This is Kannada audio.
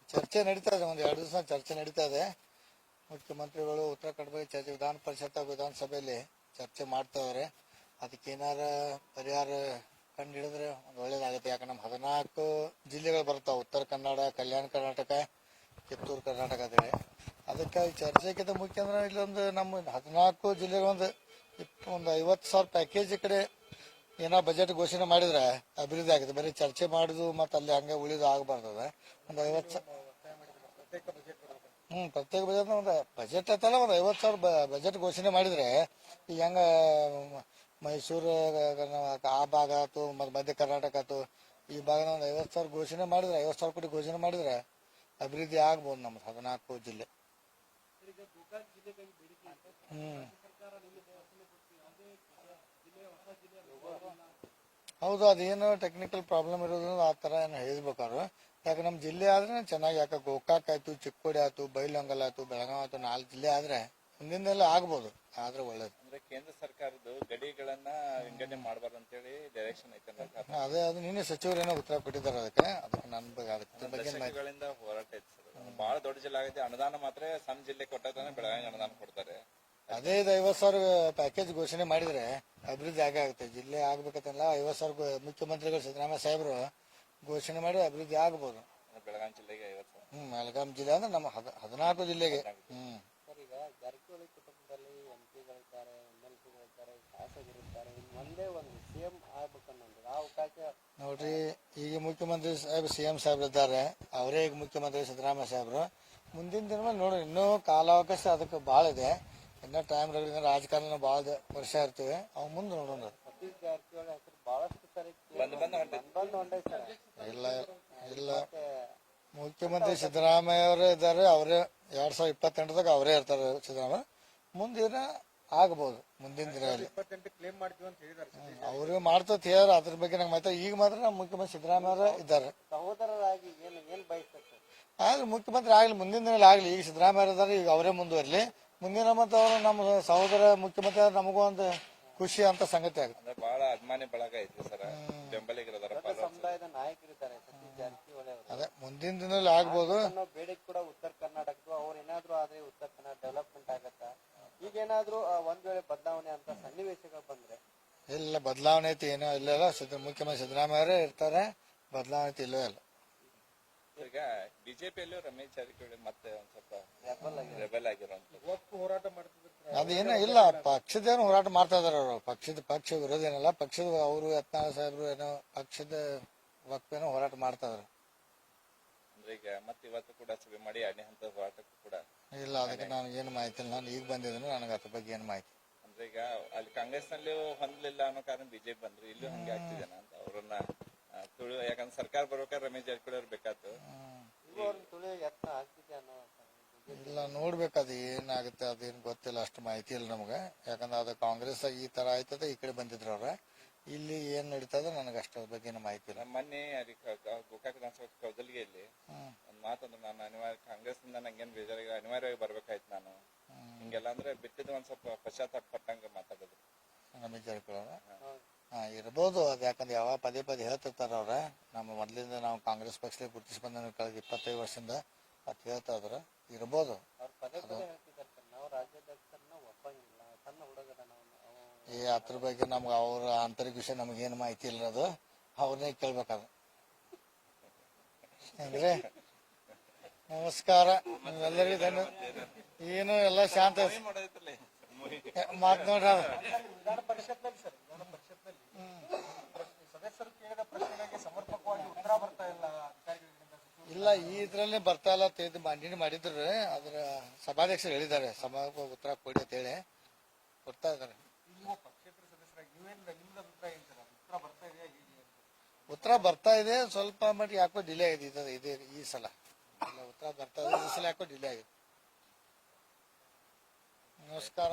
ಚರ್ಚೆ ನಡೀತಾ ಇದೆ, ಒಂದು 2 ದಿವಸ ಚರ್ಚೆ ನಡೀತಾ ಇದೆ. ಮುಖ್ಯಮಂತ್ರಿಗಳು ಉತ್ತರಾಖಂಡ ಬಗ್ಗೆ ಚರ್ಚೆ ವಿಧಾನ ಪರಿಷತ್ ವಿಧಾನಸಭೆಯಲ್ಲಿ ಚರ್ಚೆ ಮಾಡ್ತಾ ಇದಾರೆ. ಅದಕ್ಕೇನಾರ ಪರಿಹಾರ ಕಂಡು ಹಿಡಿದ್ರೆ ಒಂದು ಒಳ್ಳೇದಾಗುತ್ತೆ. ಯಾಕಂದ್ರೆ ನಮ್ಮ 14 ಜಿಲ್ಲೆಗಳು ಬರ್ತಾವೆ, ಉತ್ತರ ಕನ್ನಡ, ಕಲ್ಯಾಣ ಕರ್ನಾಟಕ, ಕಿತ್ತೂರು ಕರ್ನಾಟಕ ಅಂತೇಳಿ. ಅದಕ್ಕಾಗಿ ಚರ್ಚೆಗಿಂತ ಮುಖ್ಯ ಅಂದ್ರೆ ಇಲ್ಲೊಂದು ನಮ್ಮ 14 ಜಿಲ್ಲೆಗೊಂದು 50,000 ಪ್ಯಾಕೇಜ್ ಈ ಕಡೆ ಏನೋ ಬಜೆಟ್ ಘೋಷಣೆ ಮಾಡಿದ್ರೆ ಅಭಿವೃದ್ಧಿ ಆಗುತ್ತೆ. ಬರೀ ಚರ್ಚೆ ಮಾಡುದು ಮತ್ತು ಅಲ್ಲಿ ಹಂಗೆ ಉಳಿದು ಆಗಬಾರ್ದದ. ಒಂದು 50 ಪ್ರತ್ಯೇಕ ಬಜೆಟ್ ಒಂದು ಬಜೆಟ್ ಐತಲ್ಲ, ಒಂದು 50,000 ಬಜೆಟ್ ಘೋಷಣೆ ಮಾಡಿದ್ರೆ ಈಗ ಹೆಂಗ ಮೈಸೂರು ಆ ಭಾಗ ಆಯ್ತು, ಮಧ್ಯ ಕರ್ನಾಟಕ ಆಯ್ತು, ಈ ಭಾಗನ ಒಂದು 50,000 ಘೋಷಣೆ ಮಾಡಿದ್ರೆ 50,000 ಕೋಟಿ ಘೋಷಣೆ ಮಾಡಿದ್ರೆ ಅಭಿವೃದ್ಧಿ ಆಗ್ಬೋದು ನಮ್ಮ 14 ಜಿಲ್ಲೆ. ಹೌದು, ಅದೇನು ಟೆಕ್ನಿಕಲ್ ಪ್ರಾಬ್ಲಮ್ ಇರೋದ್ರಿಂದ ಆ ಥರ ಏನು ಹೇಳ್ಬೇಕಾದ್ರು. ಯಾಕೆ ನಮ್ಮ ಜಿಲ್ಲೆ ಆದ್ರೆ ಚೆನ್ನಾಗಿ, ಯಾಕೆ ಗೋಕಾಕ್ ಆಯ್ತು, ಚಿಕ್ಕೋಡಿ ಆಯ್ತು, ಬೈಲಹೊಂಗಲ ಆಯ್ತು, ಬೆಳಗಾವಿ ಆಯ್ತು, 4 ಜಿಲ್ಲೆ ಆದ್ರೆ ಮುಂದಿನೆಲ್ಲ ಆಗ್ಬೋದು, ಆದ್ರೆ ಒಳ್ಳೇದು. ಅಂದ್ರೆ ಕೇಂದ್ರ ಸರ್ಕಾರದ ಗಡಿಗಳನ್ನ ವಿಂಗಡಣೆ ಮಾಡಬಾರ್ದು ಅಂತೇಳಿ ಡೈರೆಕ್ಷನ್ ಐತೆ. ಅದೇ ಅದು ನಿನ್ನೆ ಸಚಿವರು ಏನೋ ಉತ್ತರ ಕೊಟ್ಟಿದ್ದಾರೆ ಅದಕ್ಕೆ ನನ್ನ ಬಗ್ಗೆ ಹೋರಾಟ ಐತೆ ಸರ್. ಬಹಳ ದೊಡ್ಡ ಜಿಲ್ಲೆ ಆಗುತ್ತೆ, ಅನುದಾನ ಮಾತ್ರ ಸಣ್ಣ ಜಿಲ್ಲೆ ಕೊಟ್ಟಾಗ ಬೆಳಗಾವಿ ಅನುದಾನ ಕೊಡ್ತಾರೆ. ಅದೇ 50,000 ಪ್ಯಾಕೇಜ್ ಘೋಷಣೆ ಮಾಡಿದ್ರೆ ಅಭಿವೃದ್ಧಿ ಆಗುತ್ತೆ. ಜಿಲ್ಲೆ ಆಗ್ಬೇಕಂತಲ್ಲ 50,000 ಮುಖ್ಯಮಂತ್ರಿಗಳು ಸಿದ್ದರಾಮಯ್ಯ ಸಾಹೇಬರು ಘೋಷಣೆ ಮಾಡಿ ಅಭಿವೃದ್ಧಿ ಆಗ್ಬೋದು. ಬೆಳಗಾವಿ ಜಿಲ್ಲೆಗೆ 50,000. ಬೆಳಗಾಂ ಜಿಲ್ಲೆ ಅಂದ್ರೆ ನಮ್ಮ 14 ಜಿಲ್ಲೆಗೆ. ಈಗ ಜಾರಕಿಹೊಳಿ ಕುಟುಂಬದಲ್ಲಿ MP ಗಳಿದ್ದಾರೆ, MLC ಗಳಿದ್ದಾರೆ, ಶಾಸಕರಿದ್ದಾರೆ. ಒಂದೇ ಒಂದು CM ಆಗ್ಬೇಕನ್ನೋದು ಆ ಅವಕಾಶ ನೋಡ್ರಿ. ಈಗ ಮುಖ್ಯಮಂತ್ರಿ ಸಾಹೇಬ್ CM ಸಾಹೇಬ್ರು ಇದ್ದಾರೆ, ಅವರೇ ಈಗ ಮುಖ್ಯಮಂತ್ರಿ ಸಿದ್ದರಾಮಯ್ಯ ಸಾಹೇಬ್ರು. ಮುಂದಿನ ದಿನ ಮೇಲೆ ನೋಡ್ರಿ, ಇನ್ನೂ ಕಾಲಾವಕಾಶ ಅದಕ್ಕೆ ಭಾಳ ಇದೆ. ಇನ್ನೂ ಟೈಮ್ ರಾಜಕಾರಣ ಭಾಳ ವರ್ಷ ಇರ್ತೀವಿ, ಅವ್ ಮುಂದೆ ನೋಡೋಣ. ಸತೀಶ್ ಜಾರಕಿಹೊಳಿ ಹೆಸರು ಬಹಳಷ್ಟು ಸರಿ ಇಲ್ಲ ಇಲ್ಲ, ಮುಖ್ಯಮಂತ್ರಿ ಸಿದ್ದರಾಮಯ್ಯ ಅವರೇ ಇದ್ದಾರೆ. ಅವರೇ 2028ದಾಗ ಅವರೇ ಇರ್ತಾರೆ ಸಿದ್ದರಾಮಯ್ಯ. ಮುಂದಿನ ಆಗ್ಬೋದು, ಮುಂದಿನ ದಿನದಲ್ಲಿ ಅವರು ಮಾಡ್ತತ್ ಹೇಳ್ಯಾರ. ಅದ್ರ ಬಗ್ಗೆ ನಂಗೆ ಮಾಹಿತಿ. ಈಗ ಮಾತ್ರ ನಮ್ಮ ಮುಖ್ಯಮಂತ್ರಿ ಸಿದ್ದರಾಮಯ್ಯ ಅವರೇ ಇದ್ದಾರೆ. ಸಹೋದರರಾಗಿ ಏನ್ ಬಯಸ್ತಾರೆ ಆದ್ರೆ ಮುಖ್ಯಮಂತ್ರಿ ಆಗ್ಲಿ, ಮುಂದಿನ ದಿನದಲ್ಲಿ ಆಗ್ಲಿ. ಈಗ ಸಿದ್ದರಾಮಯ್ಯ ಇದ್ದಾರೆ, ಈಗ ಅವರೇ ಮುಂದುವರ್ಲಿ. ಮುಂದಿನ ಮತ್ತು ಅವರು ನಮ್ಮ ಸಹೋದರ ಮುಖ್ಯಮಂತ್ರಿ ಆದ್ರೆ ನಮಗೂ ಒಂದು ಖುಷಿ ಅಂತ ಸಂಗತಿ ಆಗುತ್ತೆ. ಬಹಳ ಅಭಿಮಾನಿ ಬಳಗ ಐತಿ ಸರ್, ಬೆಂಬಲಿಗರ ಸಮುದಾಯದ ನಾಯಕರಿದ್ದಾರೆ ಸತೀಶ್ ಜಾರಕಿಹೊಳಿ ಅವರು. ಅದೇ ಮುಂದಿನ ದಿನದಲ್ಲಿ ಆಗ್ಬೋದು. ಬೇಡಿಕೆ ಕೂಡ ಉತ್ತರ ಕರ್ನಾಟಕದ್ದು ಅವ್ರು ಏನಾದ್ರು ಆದ್ರೆ ಉತ್ತರ ಕನ್ನಡ ಡೆವಲಪ್ಮೆಂಟ್ ಆಗತ್ತಾ? ಈಗೇನಾದ್ರು ಒಂದ್ ವೇಳೆ ಬದಲಾವಣೆ ಅಂತ ಸನ್ನಿವೇಶಗಳು ಬಂದ್ರೆ? ಇಲ್ಲ, ಬದಲಾವಣೆ ಐತಿ ಏನೋ ಇಲ್ಲ. ಮುಖ್ಯಮಂತ್ರಿ ಸಿದ್ದರಾಮಯ್ಯ ಅವರೇ ಇರ್ತಾರೆ, ಬದಲಾವಣೆ ಐತಿ ಇಲ್ಲವೇ ಇಲ್ಲ. ಈಗ ಬಿಜೆಪಿಯಲ್ಲೂ ರಮೇಶ್ ಜಾರಕಿಹೊಳಿ ಮತ್ತೆ ಒಂದ್ ಸ್ವಲ್ಪ ರೆಬೆಲ್ ಆಗಿರುವಂತದ್ದು ಹೋರಾಟ ಮಾಡ್ತಿದ್ರು. ಅದೇನೋ ಇಲ್ಲ, ಪಕ್ಷದೇನು ಹೋರಾಟ ಮಾಡ್ತಾ ಇದಾರೆ ಅವರು. ಪಕ್ಷ ವಿರೋಧ ಏನಲ್ಲ, ಪಕ್ಷದ ಅವರು ಯತ್ನಾಳ್ ಸಾಹೇಬ್ರು ಏನೋ ಪಕ್ಷದ ವಕ್ತೇನೋ ಹೋರಾಟ ಮಾಡ್ತಾ ಇದಾರೆ. ಅಂದ್ರೆ ಈಗ ಮತ್ತೆ ಇವತ್ತು ಕೂಡ ಸಭೆ ಮಾಡಿ 2ನೇ ಹಂತದ ಹೋರಾಟಕ್ಕೂ ಕೂಡ ಇಲ್ಲ, ಅದಕ್ಕೆ ನನಗೇನು ಮಾಹಿತಿ ಇಲ್ಲ. ನಾನು ಈಗ ಬಂದಿದ್ದೀನಿ, ನನಗೆ ಅದ್ರ ಬಗ್ಗೆ ಏನು ಮಾಹಿತಿ. ಅಂದ್ರೆ ಈಗ ಅಲ್ಲಿ ಕಾಂಗ್ರೆಸ್ ನಲ್ಲಿ ಹೊಂದಲಿಲ್ಲ ಅನ್ನೋ ಕಾರಣ ಬಿಜೆಪಿ ಬಂದ್ರು, ಇಲ್ಲೂ ಹಂಗೆ ಆಗ್ತಿದೇನ ಅಂತ ಅವ್ರನ್ನ ಯಾಕಂದ್ರೆ ಸರ್ಕಾರ ಬರ್ಬೇಕಾದ್ರೆ ರಮೇಶ್ ಜಾರಕಿಹೊಳಿ ಅವ್ರು ಬೇಕಾಯ್ತು. ಯತ್ನ ಆಗ್ತಿದೆ ಅನ್ನೋ ಇಲ್ಲ, ನೋಡ್ಬೇಕದು ಏನಾಗುತ್ತೆ, ಅದೇನು ಗೊತ್ತಿಲ್ಲ, ಅಷ್ಟು ಮಾಹಿತಿ ಇಲ್ಲ ನಮ್ಗೆ. ಯಾಕಂದ್ರೆ ಅದು ಕಾಂಗ್ರೆಸ್ ಈ ತರ ಆಯ್ತದ, ಈ ಕಡೆ ಬಂದಿದ್ರು ಅವ್ರ. ಇಲ್ಲಿ ಏನ್ ನಡೀತದ ನನಗೆ ಅಷ್ಟರ ಬಗ್ಗೆ ಮಾಹಿತಿ ಇಲ್ಲ. ಮೊನ್ನೆ ಗೋಕಾಕ್ ವಿಧಾನಸಭಾ ಕೌದಲ್ಗಿಯಲ್ಲಿ ಒಂದ್ ಮಾತಂದ್ರೆ, ನಾನು ಅನಿವಾರ್ಯ ಕಾಂಗ್ರೆಸ್ ನಿಂದ ನಂಗೇನ್ ಬೇಜಾರಿಗೆ ಅನಿವಾರ್ಯವಾಗಿ ಬರ್ಬೇಕಾಯ್ತು ನಾನು ಹಿಂಗೆಲ್ಲ ಅಂದ್ರೆ ಬಿಟ್ಟಿದ್ದು ಒಂದ್ ಸ್ವಲ್ಪ ಪಶ್ಚಾತ್ತಾಪ ಪಟ್ಟಂಗ ಮಾತಾಡಿದ್ರು ರಮೇಶ್ ಜಾರಕಿಹೊಳಿ. ಇರ್ಬೋದು ಅದು, ಯಾಕಂದ್ರೆ ಯಾವ ಪದೇ ಹೇಳ್ತಿರ್ತಾರ ಅವ್ರ. ನಮ್ಮ ಮೊದ್ಲಿಂದ ನಾವು ಕಾಂಗ್ರೆಸ್ ಪಕ್ಷದಲ್ಲಿ ಗುರುತಿಸಿ ಬಂದ ಕಳೆದ 25 ವರ್ಷದಿಂದ ಅದು ಹೇಳ್ತಾ ಇದ್ರ. ಇರ್ಬೋದು. ಅದ್ರ ಬಗ್ಗೆ ನಮ್ಗೆ ಅವ್ರ ಆಂತರಿಕ ವಿಷಯ ನಮಗೇನು ಮಾಹಿತಿ ಇಲ್ಲದು, ಅವ್ರನ್ನೇ ಕೇಳ್ಬೇಕಾದ. ಹೆಂಗ್ರಿ, ನಮಸ್ಕಾರ ಎಲ್ಲರಿಗೂ ಧನ್ಯವಾದ. ಏನು ಎಲ್ಲ ಶಾಂತ ಮಾತ್ ನೋಡ್ರ. ಇಲ್ಲ, ಈ ಇದ್ರಲ್ಲಿ ಬರ್ತಾ ಇಲ್ಲ ಅಂತ ಮಂಡನೆ ಮಾಡಿದ್ರು. ಅದ್ರ ಸಭಾಧ್ಯಕ್ಷರು ಹೇಳಿದ್ದಾರೆ, ಸಭಾ ಉತ್ತರ ಕೊಡಿ ಅಂತ ಹೇಳಿ ಕೊಡ್ತಾ ಇದ್ದಾರೆ. ಉತ್ತರ ಬರ್ತಾ ಇದೆ, ಸ್ವಲ್ಪ ಮಟ್ಟಿಗೆ ಯಾಕೋ ಡಿಲೇ ಆಗಿದೆ ಈ ಸಲ. ಉತ್ತರ ಬರ್ತಾ ಇದೆ, ಈ ಸಲ ಯಾಕೋ ಡಿಲೇ ಆಗಿದೆ. ನಮಸ್ಕಾರ.